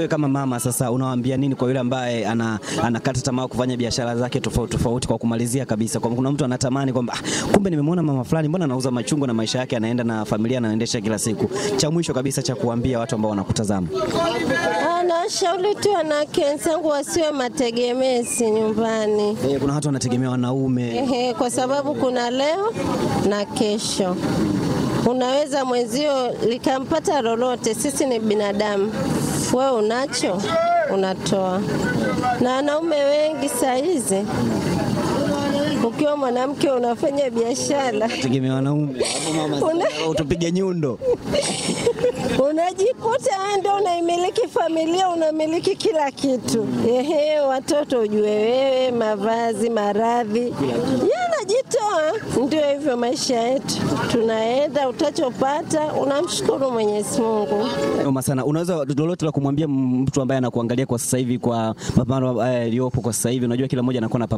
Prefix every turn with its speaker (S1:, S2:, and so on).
S1: wewe kama mama sasa unawaambia nini kwa yule ambaye anakata tamaa kufanya biashara zake tofauti kwa kumalizia kabisa? Kwa kuna mtu anatamani kwamba kumbe nimemwona mama fulani mbona anauza machungwa na maisha yake anaenda na familia anaendesha kila siku. Cha mwisho kabisa cha kuambia watu ambao wanakutazama.
S2: Nashauri tu wanawake wenzangu wasiwe mategemezi nyumbani.
S1: Kuna watu wanategemea wanaume.
S2: Kwa sababu kuna leo na kesho. Unaweza mwenzio likampata lolote, sisi ni binadamu. Wewe unacho, unatoa. Na wanaume wengi saa hizi ukiwa mwanamke unafanya biashara
S1: tegemea wanaume. Utupige nyundo.
S2: Unajikuta ndio unaimiliki familia, unamiliki kila kitu. Watoto ujue wewe, mavazi, maradhi. Yanajitoa. Ndio hivyo maisha yetu. Tunaenda, utachopata unamshukuru Mwenyezi Mungu.
S1: Mama sana, unaweza lolote la kumwambia mtu ambaye anakuangalia kwa sasa hivi kwa mapambano yaliyopo kwa sasa hivi? Unajua kila mmoja anakuwa na